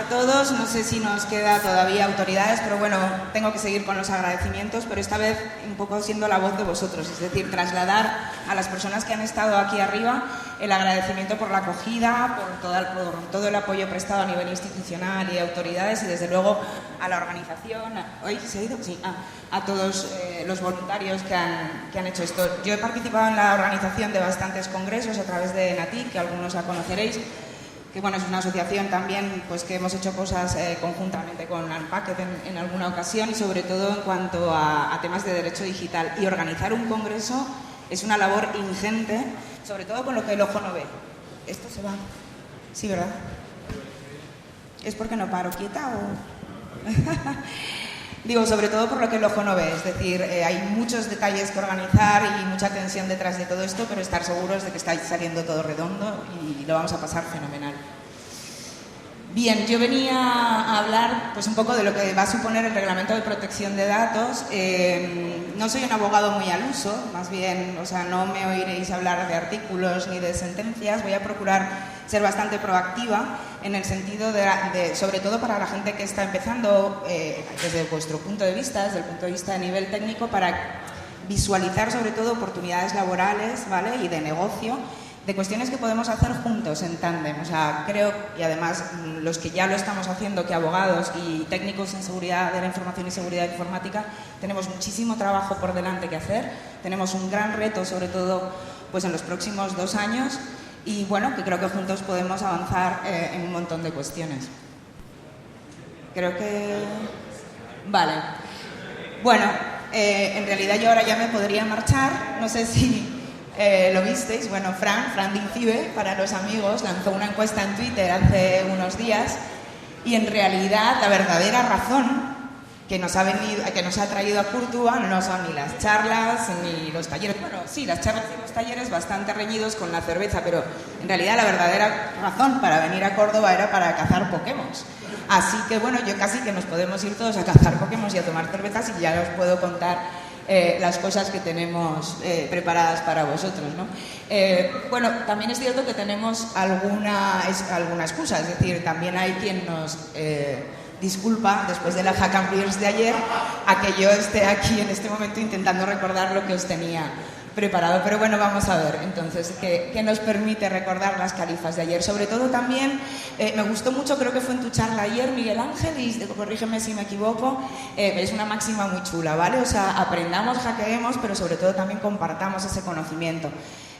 todos. No sé si nos queda todavía autoridades, pero bueno, tengo que seguir con los agradecimientos, pero esta vez un poco siendo la voz de vosotros, es decir, trasladar a las personas que han estado aquí arriba el agradecimiento por la acogida, por todo el apoyo prestado a nivel institucional y de autoridades, y desde luego a la organización, a todos los voluntarios que han hecho esto. Yo he participado en la organización de bastantes congresos a través de NATIC, que algunos la conoceréis, que bueno, es una asociación también pues, que hemos hecho cosas conjuntamente con Unpacked en alguna ocasión, y sobre todo en cuanto a temas de derecho digital. Y organizar un congreso es una labor ingente, sobre todo con lo que el ojo no ve. ¿Esto se va? Sí, ¿verdad? ¿Es porque no paro quieta o...? Digo, sobre todo por lo que el ojo no ve, es decir, hay muchos detalles que organizar y mucha tensión detrás de todo esto, pero estar seguros de que está saliendo todo redondo y lo vamos a pasar fenomenal. Bien, yo venía a hablar pues un poco de lo que va a suponer el Reglamento de Protección de Datos. No soy un abogado muy al uso, más bien, o sea, no me oiréis hablar de artículos ni de sentencias. Voy a procurar ser bastante proactiva en el sentido de sobre todo para la gente que está empezando, desde vuestro punto de vista, desde el punto de vista de nivel técnico, para visualizar sobre todo oportunidades laborales, ¿vale? Y de negocio, de cuestiones que podemos hacer juntos, en tándem. O sea, creo, y además los que ya lo estamos haciendo, que abogados y técnicos en seguridad de la información y seguridad informática, tenemos muchísimo trabajo por delante que hacer, tenemos un gran reto, sobre todo pues en los próximos 2 años, y bueno, que creo que juntos podemos avanzar en un montón de cuestiones. Creo que... Vale. Bueno, en realidad yo ahora ya me podría marchar, no sé si... lo visteis, bueno, Fran Dincibe, para los amigos, lanzó una encuesta en Twitter hace unos días, y en realidad la verdadera razón que nos ha traído a Córdoba no son ni las charlas ni los talleres. Bueno, sí, las charlas y los talleres bastante reñidos con la cerveza, pero en realidad la verdadera razón para venir a Córdoba era para cazar Pokémon. Así que bueno, yo casi que nos podemos ir todos a cazar Pokémon y a tomar cervezas, y ya os puedo contar las cosas que tenemos preparadas para vosotros, ¿no? Bueno, también es cierto que tenemos alguna excusa, es decir, también hay quien nos disculpa después de la Hack and Beers de ayer a que yo esté aquí en este momento intentando recordar lo que os tenía preparado, pero bueno, vamos a ver entonces qué nos permite recordar las califas de ayer. Sobre todo también me gustó mucho, creo que fue en tu charla ayer, Miguel Ángel, y corrígeme si me equivoco, es una máxima muy chula, ¿vale? O sea, aprendamos, hackeemos, pero sobre todo también compartamos ese conocimiento.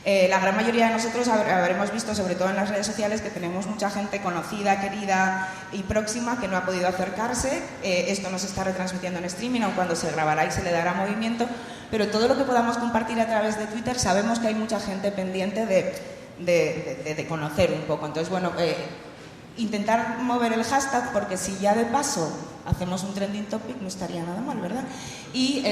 La gran mayoría de nosotros habremos visto, sobre todo en las redes sociales, que tenemos mucha gente conocida, querida y próxima que no ha podido acercarse. Esto nos está retransmitiendo en streaming, aun cuando se grabará y se le dará movimiento, pero todo lo que podamos compartir a través de Twitter, sabemos que hay mucha gente pendiente de conocer un poco. Entonces, bueno, intentar mover el hashtag, porque si ya de paso hacemos un trending topic no estaría nada mal, ¿verdad? Y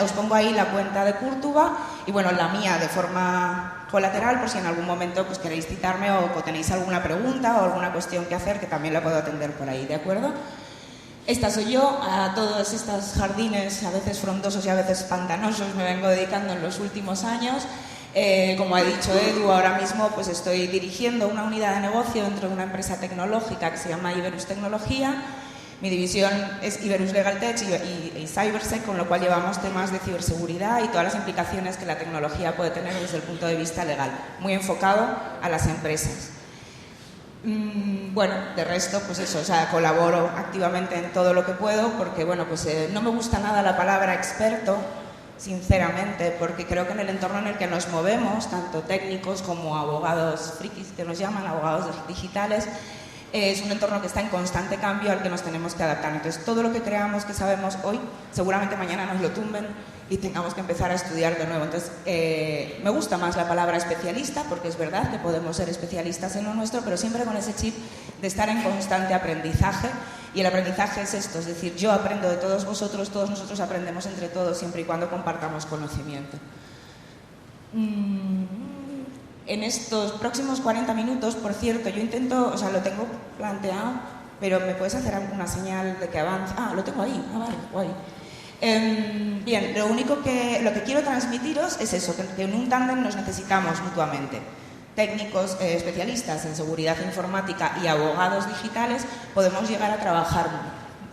os pongo ahí la cuenta de Córdoba y bueno, la mía de forma colateral, por si en algún momento pues queréis citarme o tenéis alguna pregunta o alguna cuestión que hacer, que también la puedo atender por ahí, ¿de acuerdo? Esta soy yo. A todos estos jardines, a veces frondosos y a veces pantanosos, me vengo dedicando en los últimos años. Como ha dicho Edu, ahora mismo pues estoy dirigiendo una unidad de negocio dentro de una empresa tecnológica que se llama Iberus Tecnología. Mi división es Iberus Legal Tech y Cybersec, con lo cual llevamos temas de ciberseguridad y todas las implicaciones que la tecnología puede tener desde el punto de vista legal, muy enfocado a las empresas. Bueno, de resto, pues eso, o sea, colaboro activamente en todo lo que puedo, porque bueno, pues no me gusta nada la palabra experto, sinceramente, porque creo que en el entorno en el que nos movemos, tanto técnicos como abogados frikis que nos llaman, abogados digitales, es un entorno que está en constante cambio al que nos tenemos que adaptar. Entonces, todo lo que creamos que sabemos hoy, seguramente mañana nos lo tumben y tengamos que empezar a estudiar de nuevo. Entonces, me gusta más la palabra especialista, porque es verdad que podemos ser especialistas en lo nuestro, pero siempre con ese chip de estar en constante aprendizaje. Y el aprendizaje es esto, es decir, yo aprendo de todos vosotros, todos nosotros aprendemos entre todos, siempre y cuando compartamos conocimiento. En estos próximos 40 minutos, por cierto, yo intento, o sea, lo tengo planteado, pero ¿me puedes hacer alguna señal de que avance? Ah, lo tengo ahí, vale, guay. Bien, lo que quiero transmitiros es eso, que en un tándem nos necesitamos mutuamente. técnicos especialistas en seguridad informática y abogados digitales podemos llegar a trabajar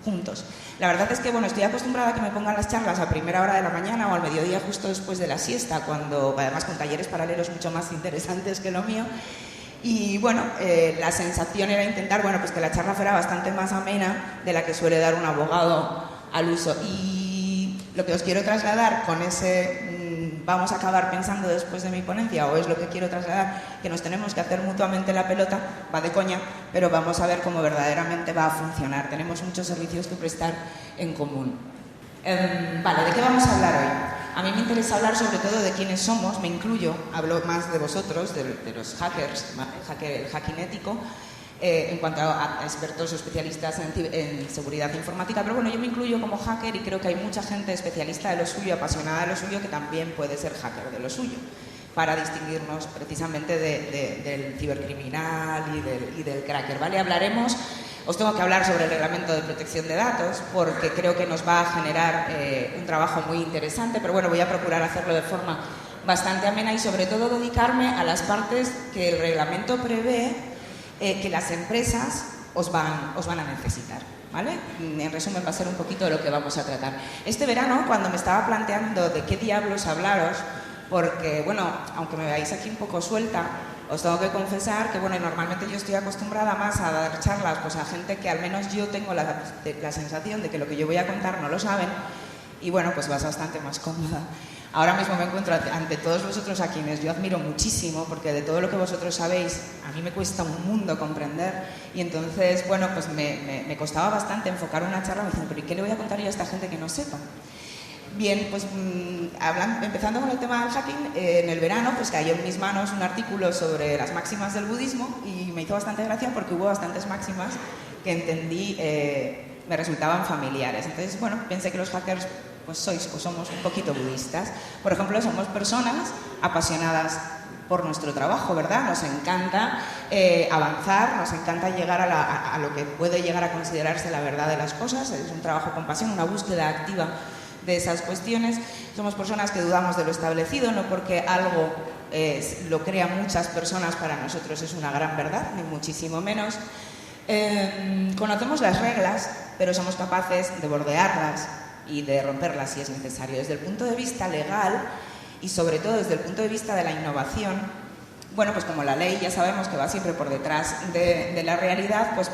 juntos. La verdad es que, bueno, estoy acostumbrada a que me pongan las charlas a primera hora de la mañana o al mediodía justo después de la siesta, además con talleres paralelos mucho más interesantes que lo mío. Y bueno, la sensación era intentar, bueno, pues que la charla fuera bastante más amena de la que suele dar un abogado al uso. Y lo que os quiero trasladar con ese vamos a acabar pensando después de mi ponencia, o es lo que quiero trasladar, que nos tenemos que hacer mutuamente la pelota, va de coña, pero vamos a ver cómo verdaderamente va a funcionar. Tenemos muchos servicios que prestar en común. Vale, ¿de qué vamos a hablar hoy? A mí me interesa hablar sobre todo de quiénes somos, me incluyo, hablo más de vosotros, de los hackers, el hacking ético, en cuanto a expertos o especialistas en seguridad informática, pero bueno, yo me incluyo como hacker y creo que hay mucha gente especialista de lo suyo, apasionada de lo suyo, que también puede ser hacker de lo suyo, para distinguirnos precisamente del cibercriminal y del cracker, ¿vale? Os tengo que hablar sobre el reglamento de protección de datos, porque creo que nos va a generar un trabajo muy interesante, pero bueno, voy a procurar hacerlo de forma bastante amena y sobre todo dedicarme a las partes que el reglamento prevé que las empresas os van a necesitar, ¿vale? En resumen, va a ser un poquito de lo que vamos a tratar. Este verano, cuando me estaba planteando de qué diablos hablaros, porque, bueno, aunque me veáis aquí un poco suelta, os tengo que confesar que, bueno, normalmente yo estoy acostumbrada más a dar charlas pues a gente que al menos yo tengo la sensación de que lo que yo voy a contar no lo saben, y bueno, pues vas bastante más cómoda. Ahora mismo me encuentro ante todos vosotros a quienes yo admiro muchísimo, porque de todo lo que vosotros sabéis a mí me cuesta un mundo comprender, y entonces, bueno, pues me costaba bastante enfocar una charla. Me dicen, pero ¿y qué le voy a contar yo a esta gente que no sepa? Bien, pues empezando con el tema del hacking, en el verano pues cayó en mis manos un artículo sobre las máximas del budismo y me hizo bastante gracia porque hubo bastantes máximas que entendí me resultaban familiares. Entonces, bueno, pensé que los hackers pues sois o somos un poquito budistas. Por ejemplo, somos personas apasionadas por nuestro trabajo, ¿verdad? Nos encanta avanzar, nos encanta llegar a lo que puede llegar a considerarse la verdad de las cosas. Es un trabajo con pasión, una búsqueda activa de esas cuestiones. Somos personas que dudamos de lo establecido, no porque algo lo crean muchas personas para nosotros es una gran verdad, ni muchísimo menos. Conocemos las reglas, pero somos capaces de bordearlas y de romperlas si es necesario. Desde el punto de vista legal y sobre todo desde el punto de vista de la innovación, bueno, pues como la ley ya sabemos que va siempre por detrás de la realidad, pues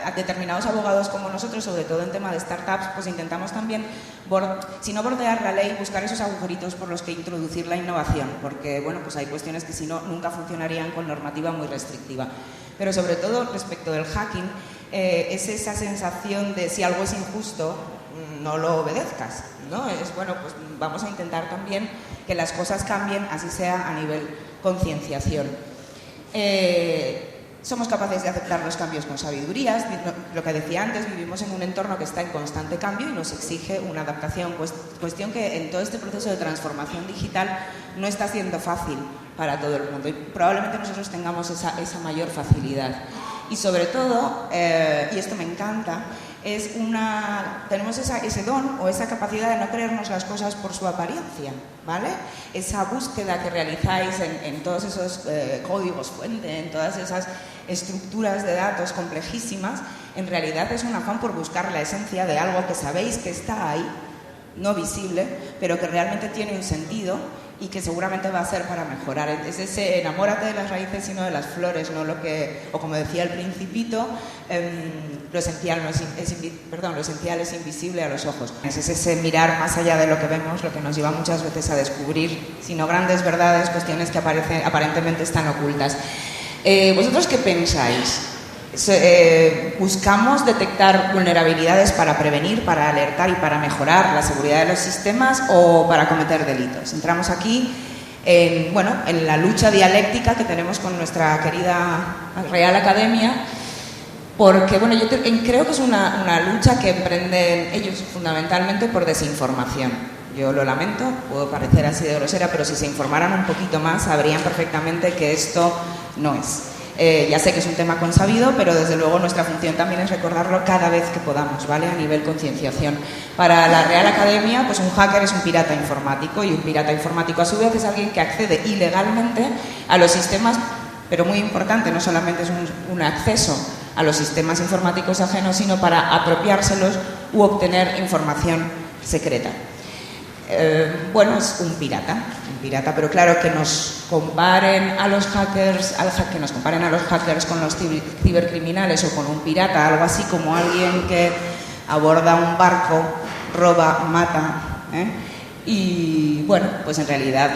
a determinados abogados como nosotros, sobre todo en tema de startups, pues intentamos también, si no bordear la ley, buscar esos agujeritos por los que introducir la innovación, porque bueno, pues hay cuestiones que si no, nunca funcionarían con normativa muy restrictiva. Pero sobre todo respecto del hacking, es esa sensación de si algo es injusto, no lo obedezcas, ¿no? Es bueno, pues vamos a intentar también que las cosas cambien, así sea a nivel concienciación. Somos capaces de aceptar los cambios con sabiduría. Lo que decía antes, vivimos en un entorno que está en constante cambio y nos exige una adaptación, cuestión que en todo este proceso de transformación digital no está siendo fácil para todo el mundo y probablemente nosotros tengamos esa mayor facilidad. Y sobre todo, y esto me encanta, tenemos ese don o esa capacidad de no creernos las cosas por su apariencia, ¿vale? Esa búsqueda que realizáis en todos esos códigos fuente, en todas esas estructuras de datos complejísimas, en realidad es un afán por buscar la esencia de algo que sabéis que está ahí, no visible, pero que realmente tiene un sentido y que seguramente va a ser para mejorar. Es ese enamórate de las raíces y no de las flores, no lo que, o como decía el Principito, lo esencial es invisible a los ojos. Es ese mirar más allá de lo que vemos, lo que nos lleva muchas veces a descubrir, si no grandes verdades, cuestiones que aparentemente están ocultas. ¿Vosotros qué pensáis? ¿Buscamos detectar vulnerabilidades para prevenir, para alertar y para mejorar la seguridad de los sistemas o para cometer delitos? Entramos aquí en la lucha dialéctica que tenemos con nuestra querida Real Academia, porque bueno, yo creo que es una lucha que emprenden ellos fundamentalmente por desinformación. Yo lo lamento, puedo parecer así de grosera, pero si se informaran un poquito más sabrían perfectamente que esto no es. Ya sé que es un tema consabido, pero desde luego nuestra función también es recordarlo cada vez que podamos, ¿vale? A nivel concienciación. Para la Real Academia, pues un hacker es un pirata informático, y un pirata informático a su vez es alguien que accede ilegalmente a los sistemas, pero muy importante, no solamente es un acceso a los sistemas informáticos ajenos, sino para apropiárselos u obtener información secreta. Bueno, es un pirata, pero claro, que nos comparen a los hackers, con los cibercriminales o con un pirata, algo así como alguien que aborda un barco, roba, mata, y bueno, pues en realidad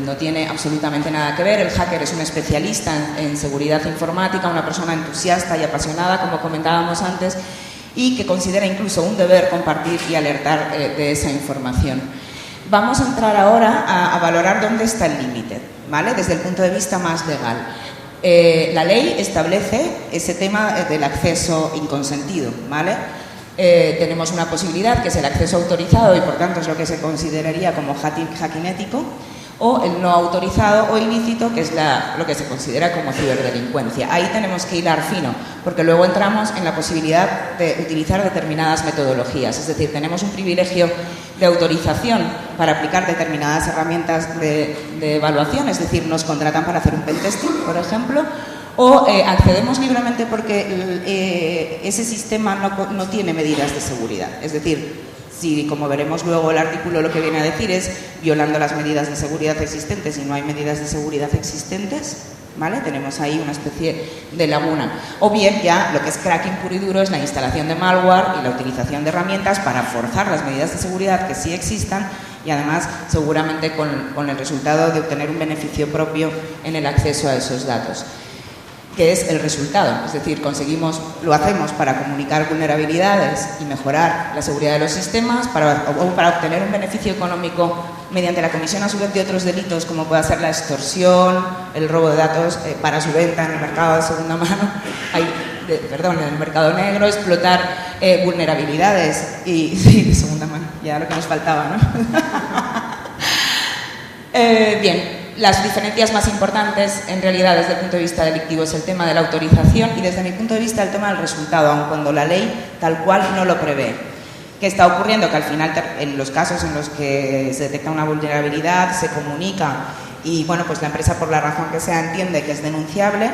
no tiene absolutamente nada que ver. El hacker es un especialista en seguridad informática, una persona entusiasta y apasionada, como comentábamos antes, y que considera incluso un deber compartir y alertar de esa información. Vamos a entrar ahora a valorar dónde está el límite, ¿vale? Desde el punto de vista más legal. La ley establece ese tema del acceso inconsentido, ¿vale? Tenemos una posibilidad que es el acceso autorizado, y por tanto es lo que se consideraría como hacking ético, o el no autorizado o ilícito, que es lo que se considera como ciberdelincuencia. Ahí tenemos que hilar fino, porque luego entramos en la posibilidad de utilizar determinadas metodologías, es decir, tenemos un privilegio de autorización para aplicar determinadas herramientas de evaluación, es decir, nos contratan para hacer un pentesting, por ejemplo, o accedemos libremente porque ese sistema no tiene medidas de seguridad, es decir, si, como veremos luego, el artículo lo que viene a decir es violando las medidas de seguridad existentes y no hay medidas de seguridad existentes, ¿vale? Tenemos ahí una especie de laguna. O bien ya lo que es cracking puro y duro es la instalación de malware y la utilización de herramientas para forzar las medidas de seguridad que sí existan, y además seguramente con el resultado de obtener un beneficio propio en el acceso a esos datos, que es el resultado, es decir, lo hacemos para comunicar vulnerabilidades y mejorar la seguridad de los sistemas, para obtener un beneficio económico mediante la comisión a su vez de otros delitos, como puede ser la extorsión, el robo de datos para su venta en el mercado de segunda mano, en el mercado negro, explotar vulnerabilidades y sí, de segunda mano, ya lo que nos faltaba, ¿no? Bien. Las diferencias más importantes, en realidad, desde el punto de vista delictivo, es el tema de la autorización y, desde mi punto de vista, el tema del resultado, aun cuando la ley tal cual no lo prevé. ¿Qué está ocurriendo? Que al final, en los casos en los que se detecta una vulnerabilidad, se comunica y, bueno, pues la empresa, por la razón que sea, entiende que es denunciable,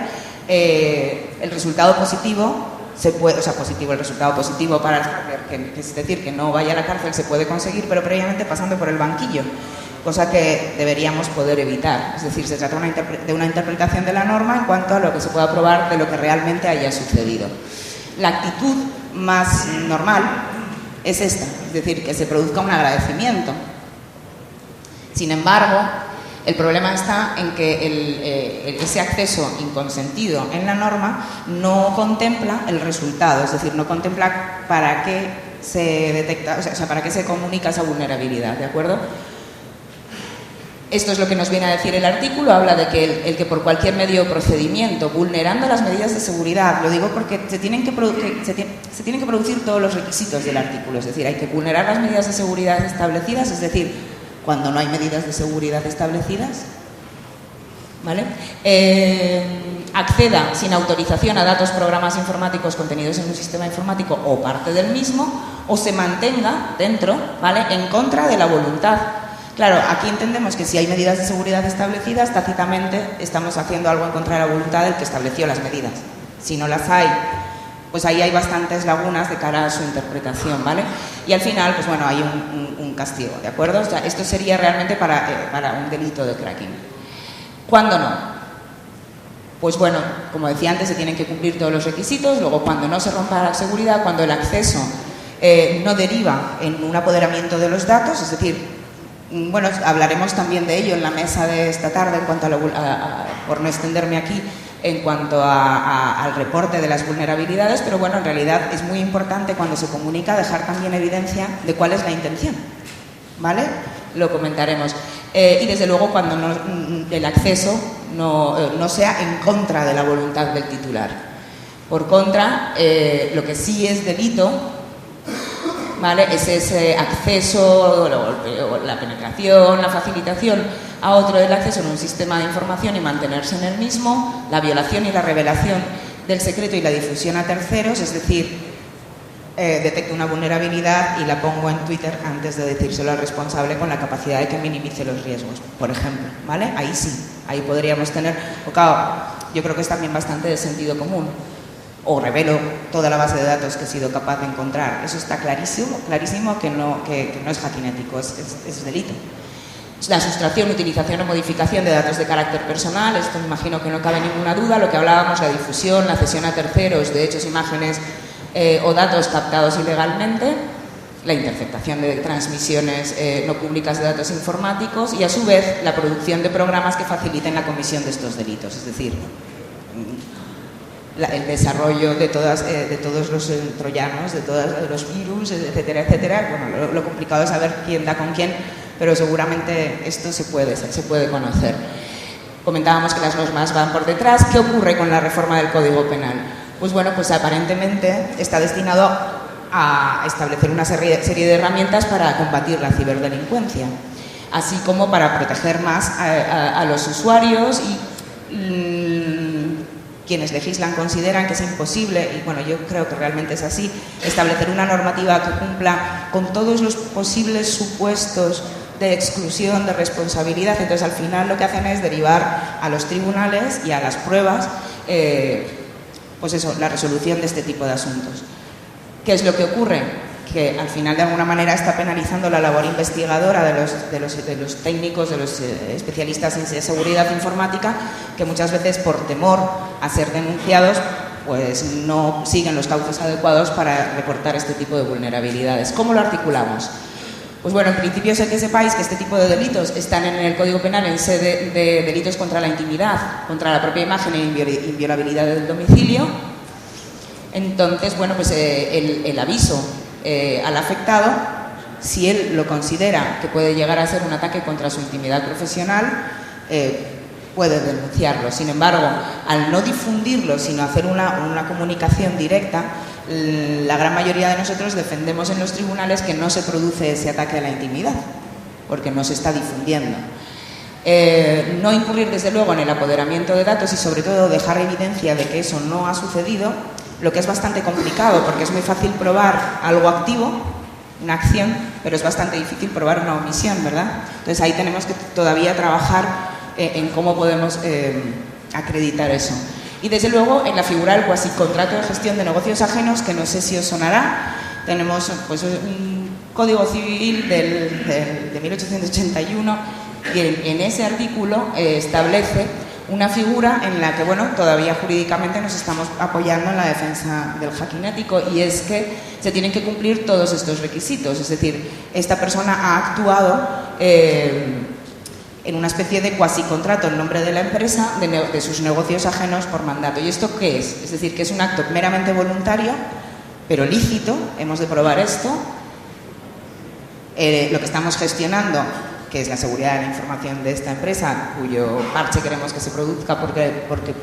el resultado positivo el resultado positivo para el hacker, es decir, que no vaya a la cárcel, se puede conseguir, pero previamente pasando por el banquillo, cosa que deberíamos poder evitar. Es decir, se trata de una interpretación de la norma en cuanto a lo que se pueda probar de lo que realmente haya sucedido. La actitud más normal es esta, es decir, que se produzca un agradecimiento. Sin embargo, el problema está en que ese acceso inconsentido en la norma no contempla el resultado, es decir, no contempla para qué se detecta, para qué se comunica esa vulnerabilidad, ¿de acuerdo? Esto es lo que nos viene a decir el artículo. Habla de que el que por cualquier medio o procedimiento, vulnerando las medidas de seguridad, lo digo porque se tienen que producir todos los requisitos del artículo, es decir, hay que vulnerar las medidas de seguridad establecidas, es decir, cuando no hay medidas de seguridad establecidas, ¿vale? Acceda sin autorización a datos, programas informáticos contenidos en un sistema informático o parte del mismo, o se mantenga dentro, ¿vale?, en contra de la voluntad. Claro, aquí entendemos que si hay medidas de seguridad establecidas, tácitamente estamos haciendo algo en contra de la voluntad del que estableció las medidas. Si no las hay, pues ahí hay bastantes lagunas de cara a su interpretación, ¿vale? Y al final, pues bueno, hay un castigo, ¿de acuerdo? O sea, esto sería realmente para un delito de cracking. ¿Cuándo no? Pues bueno, como decía antes, se tienen que cumplir todos los requisitos. Luego, cuando no se rompa la seguridad, cuando el acceso no deriva en un apoderamiento de los datos, es decir, bueno, hablaremos también de ello en la mesa de esta tarde, en cuanto por no extenderme aquí, en cuanto al reporte de las vulnerabilidades, pero bueno, en realidad es muy importante cuando se comunica dejar también evidencia de cuál es la intención, ¿vale? Lo comentaremos. Y desde luego cuando el acceso no sea en contra de la voluntad del titular. Por contra, lo que sí es delito, ¿vale?, es ese acceso, la penetración, la facilitación a otro el acceso en un sistema de información y mantenerse en el mismo, la violación y la revelación del secreto y la difusión a terceros, es decir, detecto una vulnerabilidad y la pongo en Twitter antes de decírselo al responsable con la capacidad de que minimice los riesgos, por ejemplo, ¿vale? Ahí sí, ahí podríamos tener, o claro, yo creo que es también bastante de sentido común, o revelo toda la base de datos que he sido capaz de encontrar, eso está clarísimo, clarísimo que no es hackinético, es delito. La sustracción, utilización o modificación de datos de carácter personal, esto me imagino que no cabe ninguna duda, lo que hablábamos, la difusión, la cesión a terceros de hechos, imágenes o datos captados ilegalmente, la interceptación de transmisiones no públicas de datos informáticos y, a su vez, la producción de programas que faciliten la comisión de estos delitos, es decir, el desarrollo de todos los troyanos, de todos los virus, etcétera, etcétera. Bueno, lo complicado es saber quién da con quién, pero seguramente esto se puede conocer. Comentábamos que las normas van por detrás. ¿Qué ocurre con la reforma del Código Penal? Pues bueno, pues aparentemente está destinado a establecer una serie de herramientas para combatir la ciberdelincuencia, así como para proteger más a los usuarios y quienes legislan consideran que es imposible, y bueno, yo creo que realmente es así, establecer una normativa que cumpla con todos los posibles supuestos de exclusión, de responsabilidad. Entonces, al final lo que hacen es derivar a los tribunales y a las pruebas pues eso, la resolución de este tipo de asuntos. ¿Qué es lo que ocurre? Que al final de alguna manera está penalizando la labor investigadora de los técnicos, de los especialistas en seguridad informática, que muchas veces por temor a ser denunciados pues no siguen los cauces adecuados para reportar este tipo de vulnerabilidades. ¿Cómo lo articulamos? Pues bueno, en principio sé que sepáis que este tipo de delitos están en el Código Penal en sede de delitos contra la intimidad, contra la propia imagen e inviolabilidad del domicilio. Entonces, bueno, pues el aviso al afectado, si él lo considera que puede llegar a ser un ataque contra su intimidad profesional, puede denunciarlo. Sin embargo, al no difundirlo, sino hacer una comunicación directa, la gran mayoría de nosotros defendemos en los tribunales que no se produce ese ataque a la intimidad, porque no se está difundiendo. No incurrir, desde luego, en el apoderamiento de datos y, sobre todo, dejar evidencia de que eso no ha sucedido, lo que es bastante complicado, porque es muy fácil probar algo activo, una acción, pero es bastante difícil probar una omisión, ¿verdad? Entonces ahí tenemos que todavía trabajar en cómo podemos acreditar eso. Y desde luego en la figura del cuasi contrato de gestión de negocios ajenos, que no sé si os sonará. Tenemos pues un Código Civil de 1881 y en ese artículo establece una figura en la que, bueno, todavía jurídicamente nos estamos apoyando en la defensa del hacking ético, y es que se tienen que cumplir todos estos requisitos. Es decir, esta persona ha actuado en una especie de cuasi contrato en nombre de la empresa de sus negocios ajenos por mandato. ¿Y esto qué es? Es decir, que es un acto meramente voluntario, pero lícito. Hemos de probar esto. Lo que estamos gestionando, que es la seguridad de la información de esta empresa, cuyo parche queremos que se produzca porque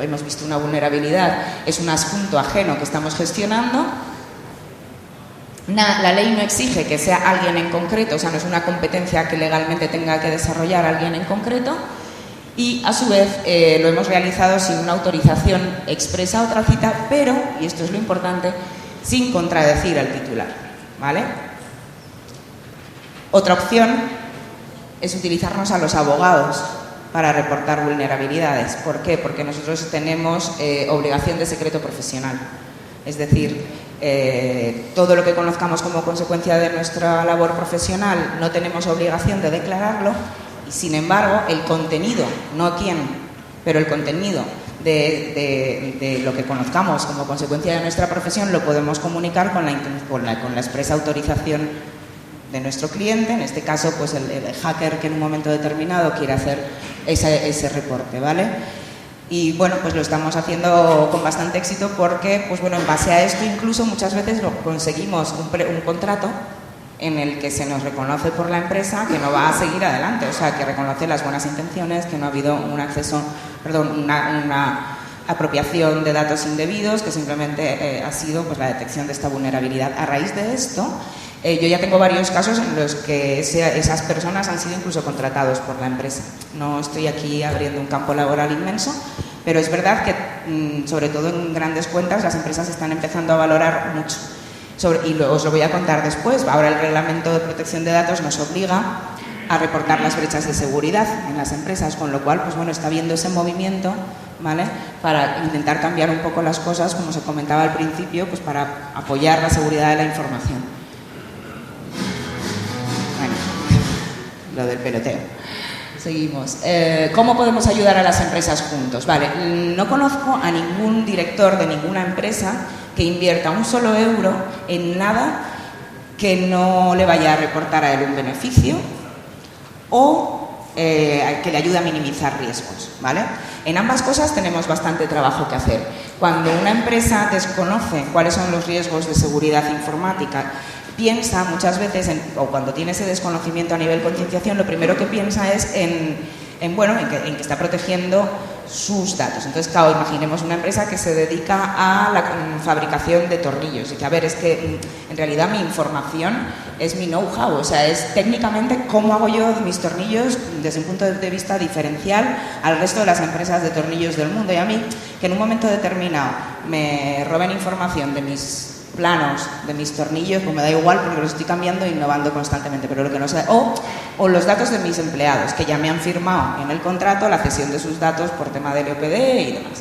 hemos visto una vulnerabilidad, es un asunto ajeno que estamos gestionando. La ley no exige que sea alguien en concreto, o sea, no es una competencia que legalmente tenga que desarrollar alguien en concreto, y a su vez lo hemos realizado sin una autorización expresa o tácita, pero, y esto es lo importante, sin contradecir al titular, ¿vale? Otra opción es utilizarnos a los abogados para reportar vulnerabilidades. ¿Por qué? Porque nosotros tenemos obligación de secreto profesional. Es decir, todo lo que conozcamos como consecuencia de nuestra labor profesional no tenemos obligación de declararlo, y sin embargo el contenido, no quién, pero el contenido de lo que conozcamos como consecuencia de nuestra profesión lo podemos comunicar con la expresa autorización de nuestro cliente, en este caso pues el hacker que en un momento determinado quiere hacer ese reporte, ¿vale? Y bueno, pues lo estamos haciendo con bastante éxito porque, pues bueno, en base a esto incluso muchas veces lo conseguimos un contrato en el que se nos reconoce por la empresa que no va a seguir adelante, o sea, que reconoce las buenas intenciones, que no ha habido una apropiación de datos indebidos, que simplemente ha sido pues la detección de esta vulnerabilidad. A raíz de esto, Yo ya tengo varios casos en los que esas personas han sido incluso contratados por la empresa. No estoy aquí abriendo un campo laboral inmenso, pero es verdad que, sobre todo en grandes cuentas, las empresas están empezando a valorar mucho. Y os lo voy a contar después. Ahora el Reglamento de Protección de Datos nos obliga a reportar las brechas de seguridad en las empresas, con lo cual, pues bueno, está habiendo ese movimiento, ¿vale?, para intentar cambiar un poco las cosas, como se comentaba al principio, pues para apoyar la seguridad de la información. Bueno, lo del peloteo. Seguimos. ¿Cómo podemos ayudar a las empresas juntos? Vale, no conozco a ningún director de ninguna empresa que invierta un solo euro en nada que no le vaya a reportar a él un beneficio o que le ayude a minimizar riesgos, ¿vale? En ambas cosas tenemos bastante trabajo que hacer. Cuando una empresa desconoce cuáles son los riesgos de seguridad informática, piensa muchas veces, o cuando tiene ese desconocimiento a nivel concienciación, lo primero que piensa es en que está protegiendo sus datos. Entonces, claro, imaginemos una empresa que se dedica a la fabricación de tornillos. Y que, a ver, es que en realidad mi información es mi know-how, o sea, es técnicamente cómo hago yo mis tornillos desde un punto de vista diferencial al resto de las empresas de tornillos del mundo. Y a mí, que en un momento determinado me roben información de mis planos, de mis tornillos, pues me da igual porque los estoy cambiando e innovando constantemente, pero lo que no sé, o los datos de mis empleados, que ya me han firmado en el contrato la cesión de sus datos por tema de LOPD y demás.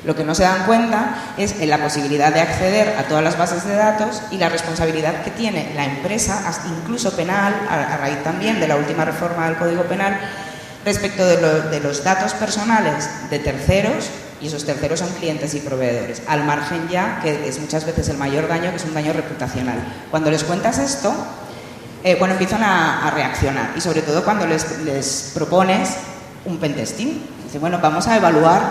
Lo que no se dan cuenta es en la posibilidad de acceder a todas las bases de datos y la responsabilidad que tiene la empresa, incluso penal, a raíz también de la última reforma del Código Penal, respecto de los datos personales de terceros, y esos terceros son clientes y proveedores, al margen ya, que es muchas veces el mayor daño, que es un daño reputacional. Cuando les cuentas esto, empiezan a reaccionar, y sobre todo cuando les propones un pentesting. Dice, bueno, vamos a evaluar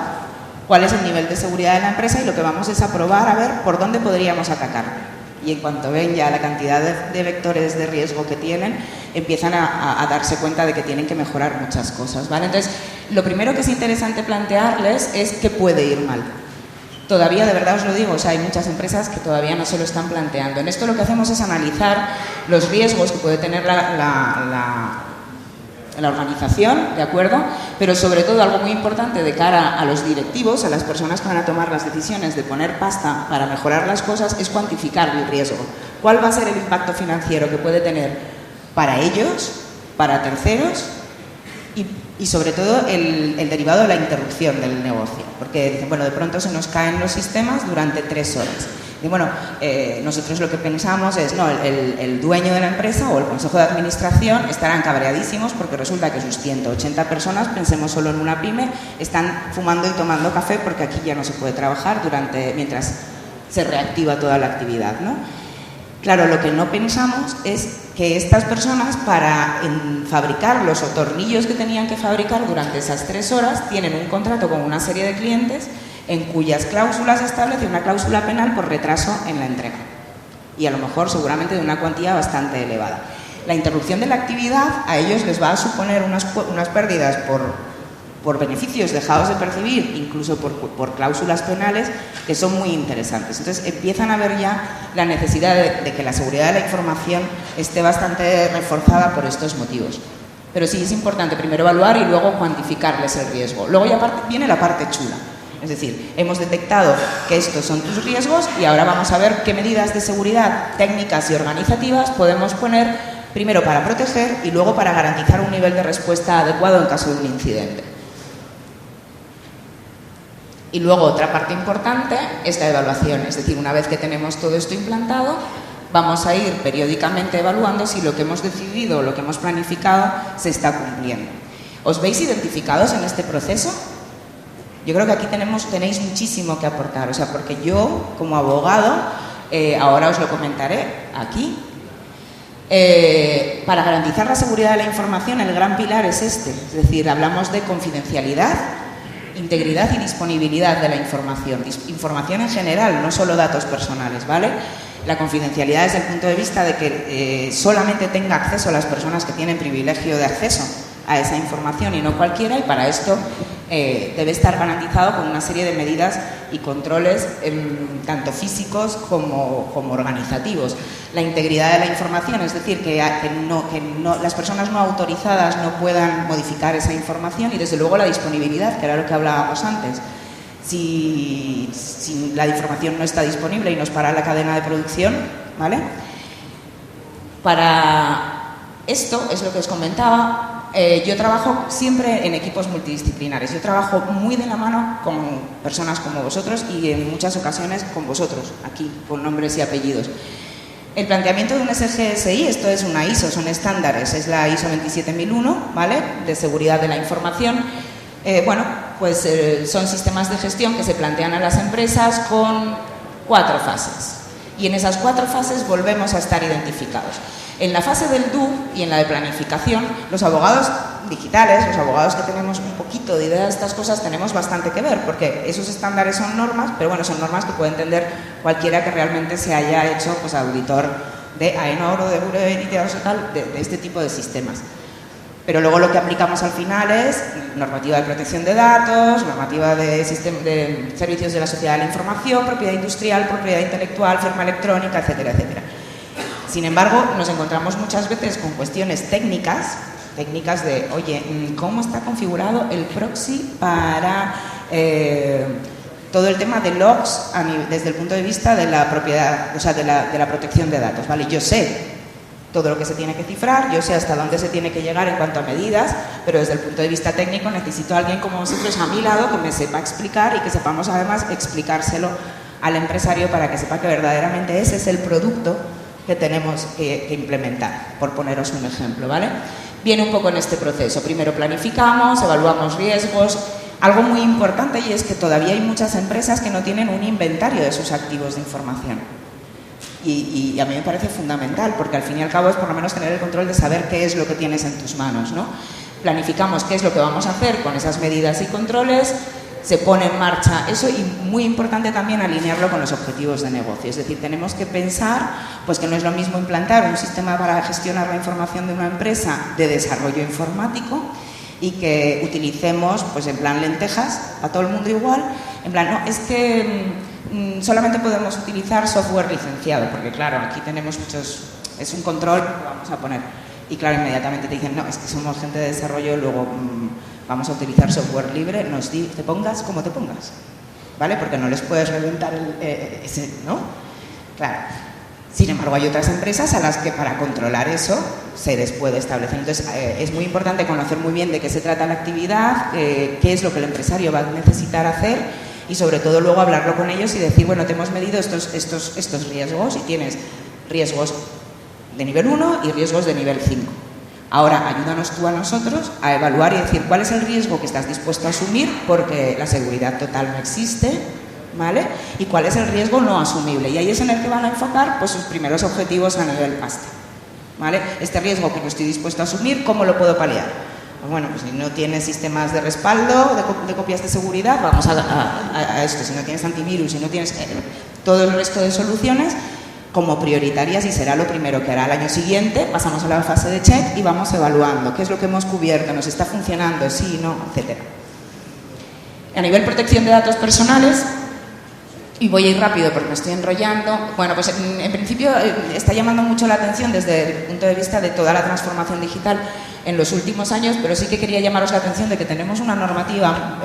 cuál es el nivel de seguridad de la empresa y lo que vamos es a probar a ver por dónde podríamos atacar. Y en cuanto ven ya la cantidad de vectores de riesgo que tienen, empiezan a darse cuenta de que tienen que mejorar muchas cosas, ¿vale? Entonces, lo primero que es interesante plantearles es qué puede ir mal. Todavía, de verdad os lo digo, o sea, hay muchas empresas que todavía no se lo están planteando. En esto lo que hacemos es analizar los riesgos que puede tener la organización, ¿de acuerdo? Pero sobre todo algo muy importante de cara a los directivos, a las personas que van a tomar las decisiones de poner pasta para mejorar las cosas, es cuantificar el riesgo. ¿Cuál va a ser el impacto financiero que puede tener para ellos, para terceros y sobre todo el derivado de la interrupción del negocio? Porque dicen, bueno, de pronto se nos caen los sistemas durante 3 horas. Y bueno, nosotros lo que pensamos es, no, el dueño de la empresa o el consejo de administración estarán cabreadísimos porque resulta que sus 180 personas, pensemos solo en una pyme, están fumando y tomando café porque aquí ya no se puede trabajar mientras se reactiva toda la actividad, ¿no? Claro, lo que no pensamos es que estas personas, para fabricar los tornillos que tenían que fabricar durante esas 3 horas, tienen un contrato con una serie de clientes en cuyas cláusulas establece una cláusula penal por retraso en la entrega. Y a lo mejor seguramente de una cuantía bastante elevada. La interrupción de la actividad a ellos les va a suponer unas pérdidas por beneficios dejados de percibir, incluso por cláusulas penales, que son muy interesantes. Entonces empiezan a ver ya la necesidad de que la seguridad de la información esté bastante reforzada por estos motivos. Pero sí es importante primero evaluar y luego cuantificarles el riesgo. Luego ya viene la parte chula. Es decir, hemos detectado que estos son tus riesgos y ahora vamos a ver qué medidas de seguridad técnicas y organizativas podemos poner primero para proteger y luego para garantizar un nivel de respuesta adecuado en caso de un incidente. Y luego otra parte importante es la evaluación, es decir, una vez que tenemos todo esto implantado, vamos a ir periódicamente evaluando si lo que hemos decidido o lo que hemos planificado se está cumpliendo. ¿Os veis identificados en este proceso? Yo creo que aquí tenéis muchísimo que aportar, o sea, porque yo, como abogado, ahora os lo comentaré aquí, para garantizar la seguridad de la información, el gran pilar es este, es decir, hablamos de confidencialidad, integridad y disponibilidad de la información en general, no solo datos personales, ¿vale? La confidencialidad desde el punto de vista de que solamente tenga acceso a las personas que tienen privilegio de acceso a esa información y no cualquiera, y para esto debe estar garantizado con una serie de medidas y controles tanto físicos como organizativos. La integridad de la información, es decir, que las personas no autorizadas no puedan modificar esa información, y desde luego la disponibilidad, que era lo que hablábamos antes. Si la información no está disponible y nos para la cadena de producción, ¿vale? Para esto es lo que os comentaba. Yo trabajo siempre en equipos multidisciplinares. Yo trabajo muy de la mano con personas como vosotros y en muchas ocasiones con vosotros, aquí, con nombres y apellidos. El planteamiento de un SGSI, esto es una ISO, son estándares, es la ISO 27001, ¿vale?, de seguridad de la información. Son sistemas de gestión que se plantean a las empresas con 4 fases. Y en esas 4 fases volvemos a estar identificados. En la fase del do y en la de planificación, los abogados digitales, los abogados que tenemos un poquito de idea de estas cosas, tenemos bastante que ver, porque esos estándares son normas, pero bueno, son normas que puede entender cualquiera que realmente se haya hecho pues, auditor de AENOR o de Bureau de Ética o tal, de este tipo de sistemas. Pero luego lo que aplicamos al final es normativa de protección de datos, normativa de servicios de la sociedad de la información, propiedad industrial, propiedad intelectual, firma electrónica, etcétera, etcétera. Sin embargo, nos encontramos muchas veces con cuestiones técnicas de, oye, ¿cómo está configurado el proxy para todo el tema de logs desde el punto de vista de la propiedad, o sea, de la protección de datos? ¿Vale? Yo sé todo lo que se tiene que cifrar, yo sé hasta dónde se tiene que llegar en cuanto a medidas, pero desde el punto de vista técnico necesito a alguien como vosotros a mi lado que me sepa explicar y que sepamos además explicárselo al empresario para que sepa que verdaderamente ese es el producto que tenemos que implementar, por poneros un ejemplo, ¿vale? Viene un poco en este proceso. Primero planificamos, evaluamos riesgos. Algo muy importante y es que todavía hay muchas empresas que no tienen un inventario de sus activos de información. Y a mí me parece fundamental, porque al fin y al cabo es por lo menos tener el control de saber qué es lo que tienes en tus manos, ¿no? Planificamos qué es lo que vamos a hacer con esas medidas y controles, se pone en marcha eso y muy importante también alinearlo con los objetivos de negocio. Es decir, tenemos que pensar pues que no es lo mismo implantar un sistema para gestionar la información de una empresa de desarrollo informático y que utilicemos pues en plan lentejas a todo el mundo igual, en plan, no, es que solamente podemos utilizar software licenciado, porque claro, aquí tenemos muchos, es un control que vamos a poner y claro, inmediatamente te dicen, no, es que somos gente de desarrollo, luego vamos a utilizar software libre, te pongas como te pongas, ¿vale? Porque no les puedes reventar ese, ¿no? Claro. Sin embargo, hay otras empresas a las que para controlar eso se les puede establecer. Entonces, es muy importante conocer muy bien de qué se trata la actividad, qué es lo que el empresario va a necesitar hacer y sobre todo luego hablarlo con ellos y decir, bueno, te hemos medido estos riesgos y tienes riesgos de nivel 1 y riesgos de nivel 5. Ahora, ayúdanos tú a nosotros a evaluar y decir cuál es el riesgo que estás dispuesto a asumir porque la seguridad total no existe, ¿vale? Y cuál es el riesgo no asumible. Y ahí es en el que van a enfocar pues, sus primeros objetivos a nivel pasta, ¿vale? Este riesgo que no estoy dispuesto a asumir, ¿cómo lo puedo paliar? Pues bueno, pues si no tienes sistemas de respaldo, de copias de seguridad, vamos a esto. Si no tienes antivirus, si no tienes todo el resto de soluciones como prioritarias y será lo primero que hará. Al año siguiente pasamos a la fase de check y vamos evaluando qué es lo que hemos cubierto, nos está funcionando, sí, no, etcétera. A nivel protección de datos personales, y voy a ir rápido porque me estoy enrollando, bueno, pues en principio está llamando mucho la atención desde el punto de vista de toda la transformación digital en los últimos años, pero sí que quería llamaros la atención de que tenemos una normativa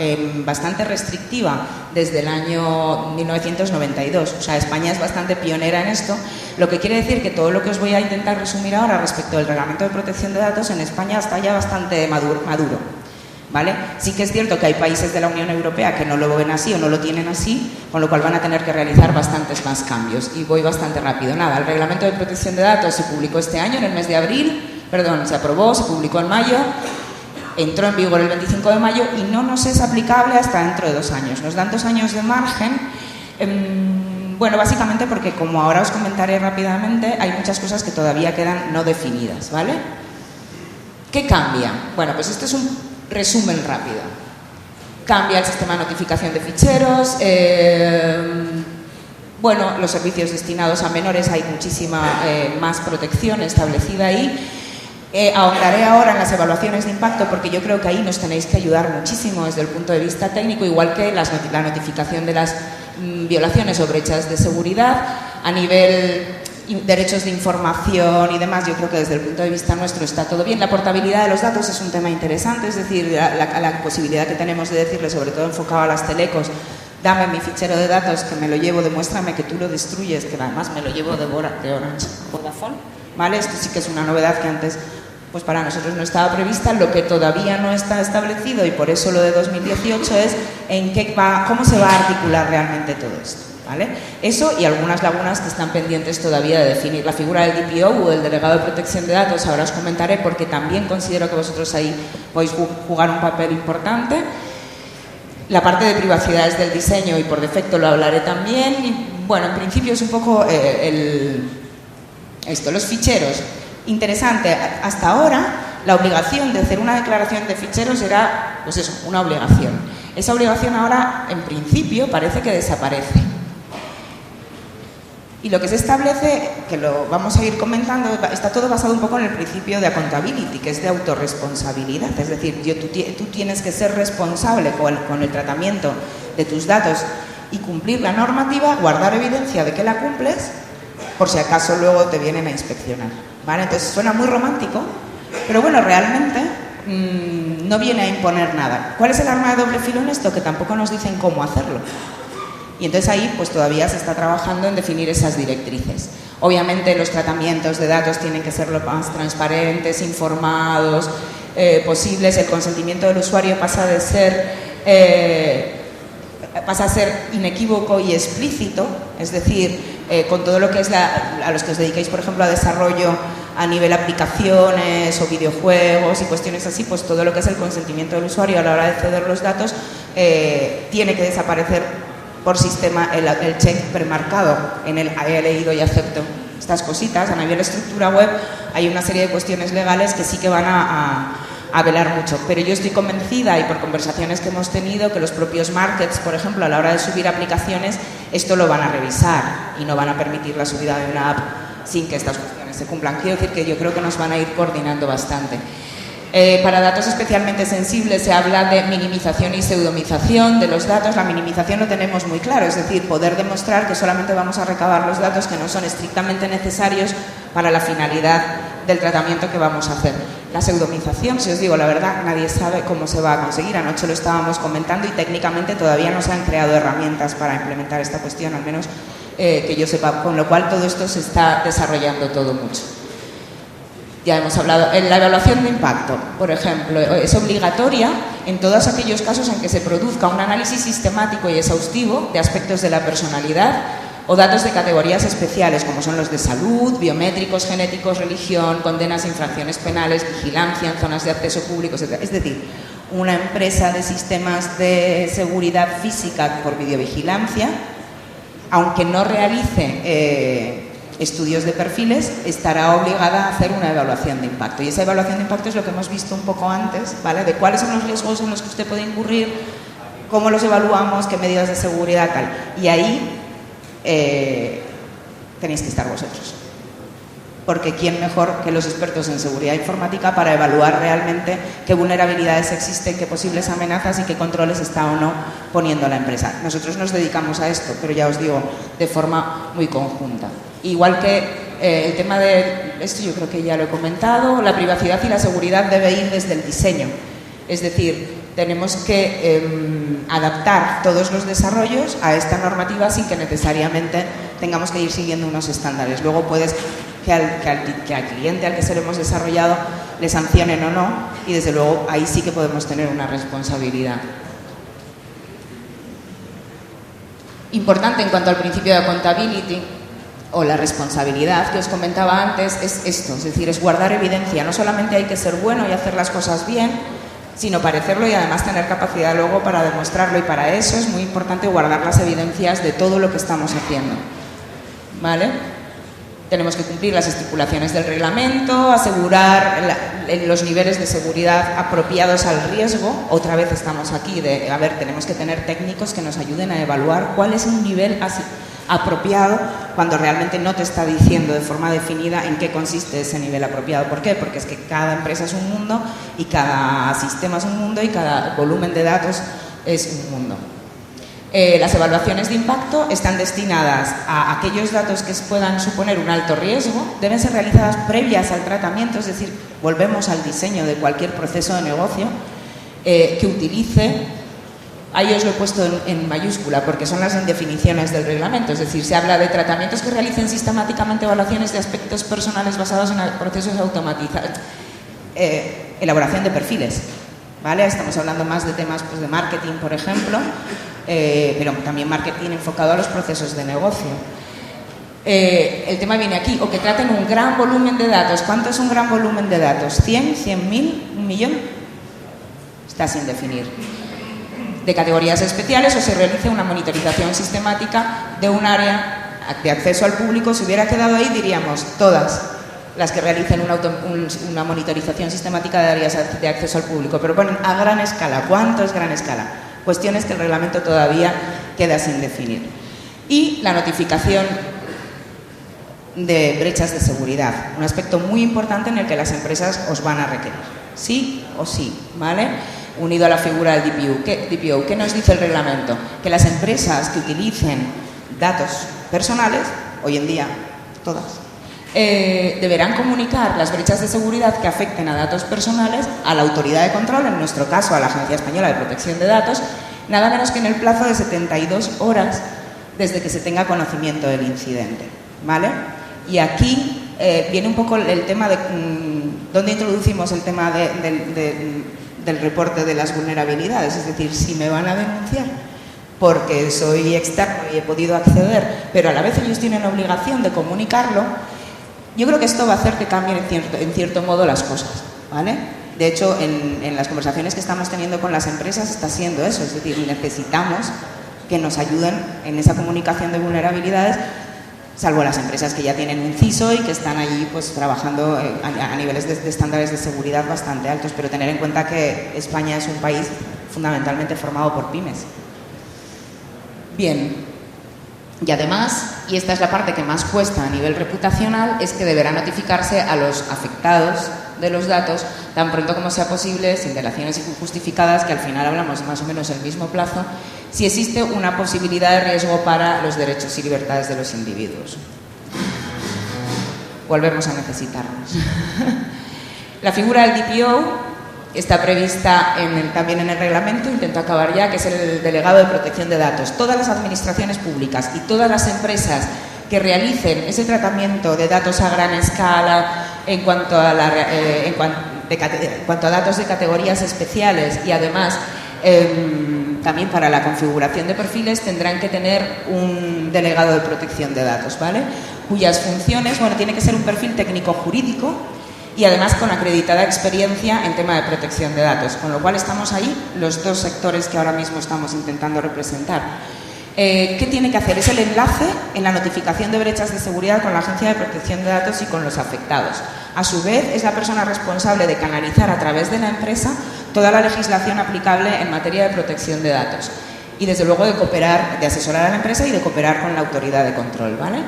bastante restrictiva desde el año 1992. O sea, España es bastante pionera en esto, lo que quiere decir que todo lo que os voy a intentar resumir ahora respecto del Reglamento de Protección de Datos en España está ya bastante maduro. ¿Vale? Sí que es cierto que hay países de la Unión Europea que no lo ven así o no lo tienen así, con lo cual van a tener que realizar bastantes más cambios. Y voy bastante rápido. Nada, el Reglamento de Protección de Datos se publicó este año, en el mes de abril, se aprobó, se publicó en mayo, entró en vigor el 25 de mayo y no nos es aplicable hasta dentro de 2 años. Nos dan 2 años de margen, bueno, básicamente porque, como ahora os comentaré rápidamente, hay muchas cosas que todavía quedan no definidas, ¿vale? ¿Qué cambia? Bueno, pues este es un resumen rápido. Cambia el sistema de notificación de ficheros, bueno, los servicios destinados a menores, hay muchísima más protección establecida ahí. Ahondaré ahora en las evaluaciones de impacto porque yo creo que ahí nos tenéis que ayudar muchísimo desde el punto de vista técnico, igual que la notificación de las violaciones o brechas de seguridad a nivel derechos de información y demás. Yo creo que desde el punto de vista nuestro está todo bien. La portabilidad de los datos es un tema interesante, es decir, la posibilidad que tenemos de decirle, sobre todo enfocado a las telecos, dame mi fichero de datos que me lo llevo, demuéstrame que tú lo destruyes, que además me lo llevo de Orange Vodafone, ¿vale? Esto sí que es una novedad que antes pues para nosotros no estaba prevista. Lo que todavía no está establecido, y por eso lo de 2018, es cómo se va a articular realmente todo esto, ¿vale? Eso y algunas lagunas que están pendientes todavía de definir. La figura del DPO o del delegado de protección de datos ahora os comentaré, porque también considero que vosotros ahí podéis jugar un papel importante. La parte de privacidad es del diseño y por defecto lo hablaré también. Y, bueno, en principio es un poco los ficheros. Interesante, hasta ahora la obligación de hacer una declaración de ficheros era, pues eso, una obligación. Esa obligación ahora, en principio, parece que desaparece. Y lo que se establece, que lo vamos a ir comentando, está todo basado un poco en el principio de accountability, que es de autorresponsabilidad. Es decir, tú tienes que ser responsable con el tratamiento de tus datos y cumplir la normativa, guardar evidencia de que la cumples, por si acaso luego te vienen a inspeccionar, ¿vale? Entonces suena muy romántico, pero bueno, realmente no viene a imponer nada. ¿Cuál es el arma de doble filo en esto? Que tampoco nos dicen cómo hacerlo. Y entonces ahí pues todavía se está trabajando en definir esas directrices. Obviamente los tratamientos de datos tienen que ser lo más transparentes, informados, posibles. El consentimiento del usuario pasa a ser inequívoco y explícito, es decir, con todo lo que es a los que os dediquéis, por ejemplo, a desarrollo a nivel aplicaciones o videojuegos y cuestiones así, pues todo lo que es el consentimiento del usuario a la hora de ceder los datos tiene que desaparecer por sistema el check premarcado en el he leído y acepto estas cositas. A nivel de estructura web hay una serie de cuestiones legales que sí que van a velar mucho, pero yo estoy convencida, y por conversaciones que hemos tenido, que los propios markets, por ejemplo, a la hora de subir aplicaciones, esto lo van a revisar y no van a permitir la subida de una app sin que estas cuestiones se cumplan. Quiero decir que yo creo que nos van a ir coordinando bastante. Para datos especialmente sensibles se habla de minimización y pseudomización de los datos. La minimización lo tenemos muy claro, es decir, poder demostrar que solamente vamos a recabar los datos que no son estrictamente necesarios para la finalidad del tratamiento que vamos a hacer. La pseudomización, si os digo la verdad, nadie sabe cómo se va a conseguir. Anoche lo estábamos comentando y técnicamente todavía no se han creado herramientas para implementar esta cuestión, al menos que yo sepa, con lo cual todo esto se está desarrollando todo mucho. Ya hemos hablado, en la evaluación de impacto, por ejemplo, es obligatoria en todos aquellos casos en que se produzca un análisis sistemático y exhaustivo de aspectos de la personalidad o datos de categorías especiales, como son los de salud, biométricos, genéticos, religión, condenas e infracciones penales, vigilancia en zonas de acceso público, etc. Es decir, una empresa de sistemas de seguridad física por videovigilancia, aunque no realice estudios de perfiles, estará obligada a hacer una evaluación de impacto. Y esa evaluación de impacto es lo que hemos visto un poco antes, ¿vale? De cuáles son los riesgos en los que usted puede incurrir, cómo los evaluamos, qué medidas de seguridad, tal. Y ahí tenéis que estar vosotros. Porque ¿quién mejor que los expertos en seguridad informática para evaluar realmente qué vulnerabilidades existen, qué posibles amenazas y qué controles está o no poniendo la empresa? Nosotros nos dedicamos a esto, pero ya os digo, de forma muy conjunta. Igual que el tema de esto, yo creo que ya lo he comentado, la privacidad y la seguridad debe ir desde el diseño. Es decir, tenemos que adaptar todos los desarrollos a esta normativa sin que necesariamente tengamos que ir siguiendo unos estándares. Luego puedes que al cliente al que se lo hemos desarrollado le sancionen o no, y desde luego ahí sí que podemos tener una responsabilidad. Importante en cuanto al principio de accountability o la responsabilidad que os comentaba antes es esto, es decir, es guardar evidencia. No solamente hay que ser bueno y hacer las cosas bien, sino parecerlo y además tener capacidad luego para demostrarlo, y para eso es muy importante guardar las evidencias de todo lo que estamos haciendo, ¿vale? Tenemos que cumplir las estipulaciones del reglamento, asegurar los niveles de seguridad apropiados al riesgo. Otra vez estamos aquí tenemos que tener técnicos que nos ayuden a evaluar cuál es un nivel apropiado cuando realmente no te está diciendo de forma definida en qué consiste ese nivel apropiado. ¿Por qué? Porque es que cada empresa es un mundo y cada sistema es un mundo y cada volumen de datos es un mundo. Las evaluaciones de impacto están destinadas a aquellos datos que puedan suponer un alto riesgo, deben ser realizadas previas al tratamiento, es decir, volvemos al diseño de cualquier proceso de negocio que utilice. Ahí os lo he puesto en mayúscula porque son las definiciones del reglamento, es decir, se habla de tratamientos que realicen sistemáticamente evaluaciones de aspectos personales basados en procesos automatizados, elaboración de perfiles, ¿vale? Estamos hablando más de temas pues, de marketing, por ejemplo, pero también marketing enfocado a los procesos de negocio. El tema viene aquí, o que traten un gran volumen de datos. ¿Cuánto es un gran volumen de datos? ¿100, 100.000, 1.000.000? Está sin definir. De categorías especiales o se realice una monitorización sistemática de un área de acceso al público. Si hubiera quedado ahí diríamos todas las que realicen una monitorización sistemática de áreas de acceso al público, pero ponen a gran escala. ¿Cuánto es gran escala? Cuestiones que el reglamento todavía queda sin definir. Y la notificación de brechas de seguridad, un aspecto muy importante en el que las empresas os van a requerir, sí o sí, ¿vale? Unido a la figura del DPO. ¿Qué nos dice el reglamento? Que las empresas que utilicen datos personales, hoy en día todas, deberán comunicar las brechas de seguridad que afecten a datos personales a la autoridad de control, en nuestro caso a la Agencia Española de Protección de Datos, nada menos que en el plazo de 72 horas desde que se tenga conocimiento del incidente, ¿vale? Y aquí viene un poco el tema de dónde introducimos el tema del reporte de las vulnerabilidades, es decir, si me van a denunciar porque soy externo y he podido acceder, pero a la vez ellos tienen obligación de comunicarlo, yo creo que esto va a hacer que cambien en cierto modo las cosas, ¿vale? De hecho, en las conversaciones que estamos teniendo con las empresas está siendo eso, es decir, necesitamos que nos ayuden en esa comunicación de vulnerabilidades, salvo las empresas que ya tienen un CISO y que están allí pues trabajando a niveles de estándares de seguridad bastante altos, pero tener en cuenta que España es un país fundamentalmente formado por pymes. Bien, y además, y esta es la parte que más cuesta a nivel reputacional, es que deberá notificarse a los afectados de los datos tan pronto como sea posible, sin dilaciones injustificadas, que al final hablamos más o menos el mismo plazo, si existe una posibilidad de riesgo para los derechos y libertades de los individuos. Volvemos a necesitarnos. La figura del DPO está prevista también en el reglamento, intento acabar ya, que es el delegado de protección de datos. Todas las administraciones públicas y todas las empresas que realicen ese tratamiento de datos a gran escala en cuanto a datos de categorías especiales y además también para la configuración de perfiles tendrán que tener un delegado de protección de datos, ¿vale? Cuyas funciones, bueno, tiene que ser un perfil técnico-jurídico y además con acreditada experiencia en tema de protección de datos, con lo cual estamos ahí los dos sectores que ahora mismo estamos intentando representar. ¿Qué tiene que hacer? Es el enlace en la notificación de brechas de seguridad con la Agencia de Protección de Datos y con los afectados. A su vez, es la persona responsable de canalizar a través de la empresa toda la legislación aplicable en materia de protección de datos y, desde luego, de cooperar, de asesorar a la empresa y de cooperar con la autoridad de control, ¿vale?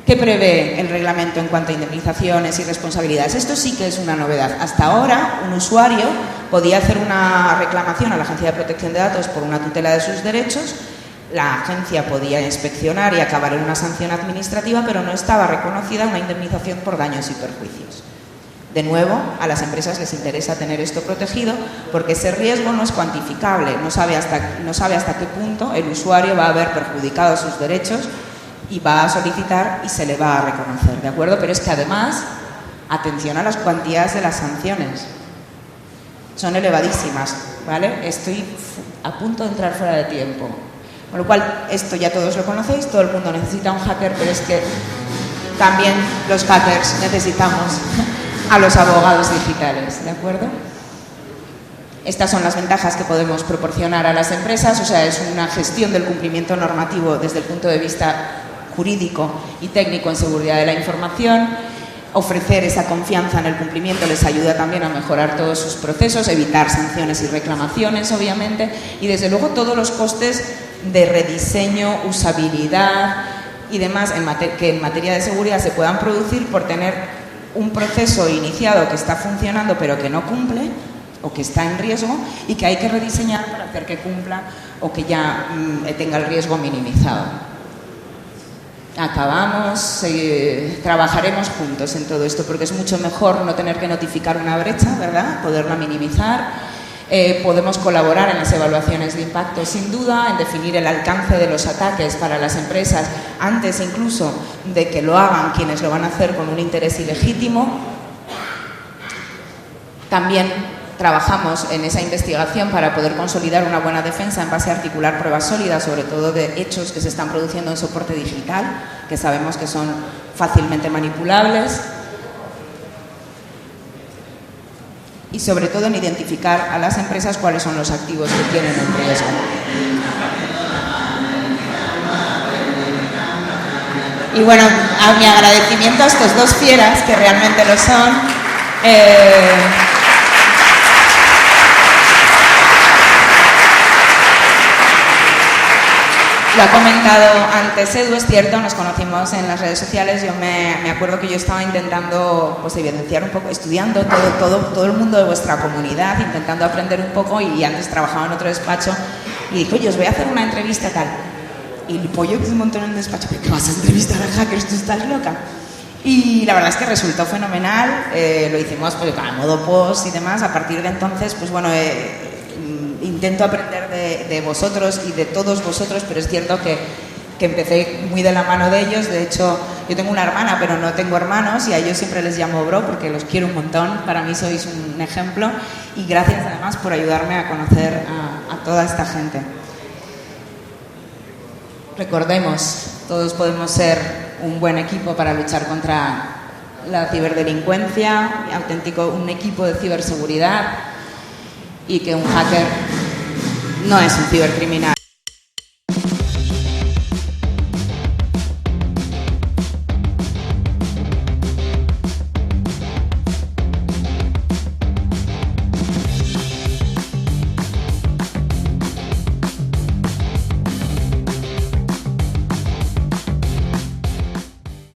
¿Qué prevé el reglamento en cuanto a indemnizaciones y responsabilidades? Esto sí que es una novedad. Hasta ahora, un usuario podía hacer una reclamación a la Agencia de Protección de Datos por una tutela de sus derechos, la agencia podía inspeccionar y acabar en una sanción administrativa, pero no estaba reconocida una indemnización por daños y perjuicios. De nuevo, a las empresas les interesa tener esto protegido porque ese riesgo no es cuantificable, no sabe hasta qué punto el usuario va a haber perjudicado sus derechos y va a solicitar y se le va a reconocer, ¿de acuerdo? Pero es que además, atención a las cuantías de las sanciones. Son elevadísimas, ¿vale? Estoy a punto de entrar fuera de tiempo. Con lo cual, esto ya todos lo conocéis, todo el mundo necesita un hacker, pero es que también los hackers necesitamos a los abogados digitales, ¿de acuerdo? Estas son las ventajas que podemos proporcionar a las empresas, o sea, es una gestión del cumplimiento normativo desde el punto de vista jurídico y técnico en seguridad de la información. Ofrecer esa confianza en el cumplimiento les ayuda también a mejorar todos sus procesos, evitar sanciones y reclamaciones, obviamente, y desde luego todos los costes de rediseño, usabilidad y demás que en materia de seguridad se puedan producir por tener un proceso iniciado que está funcionando pero que no cumple o que está en riesgo y que hay que rediseñar para hacer que cumpla o que ya tenga el riesgo minimizado. Acabamos, trabajaremos juntos en todo esto porque es mucho mejor no tener que notificar una brecha, ¿verdad? Poderla minimizar. Podemos colaborar en las evaluaciones de impacto, sin duda, en definir el alcance de los ataques para las empresas antes incluso de que lo hagan quienes lo van a hacer con un interés ilegítimo. También trabajamos en esa investigación para poder consolidar una buena defensa en base a articular pruebas sólidas, sobre todo de hechos que se están produciendo en soporte digital, que sabemos que son fácilmente manipulables. Y sobre todo en identificar a las empresas cuáles son los activos que tienen en riesgo. Y bueno, a mi agradecimiento a estos dos fieras, que realmente lo son. Lo ha comentado antes Edu, es cierto, nos conocimos en las redes sociales. Yo me acuerdo que yo estaba intentando pues, evidenciar un poco, estudiando todo el mundo de vuestra comunidad, intentando aprender un poco, y antes trabajaba en otro despacho y dijo, oye, os voy a hacer una entrevista tal. Y el pollo que se montó en el despacho, ¿qué vas a entrevistar a hackers? ¿Tú estás loca? Y la verdad es que resultó fenomenal, lo hicimos pues, a modo post y demás. A partir de entonces, pues bueno, intento aprender de vosotros y de todos vosotros, pero es cierto que empecé muy de la mano de ellos. De hecho, yo tengo una hermana, pero no tengo hermanos, y a ellos siempre les llamo bro porque los quiero un montón. Para mí sois un ejemplo, y gracias además por ayudarme a conocer a toda esta gente. Recordemos, todos podemos ser un buen equipo para luchar contra la ciberdelincuencia, un equipo de ciberseguridad, y que un hacker no es un cibercriminal.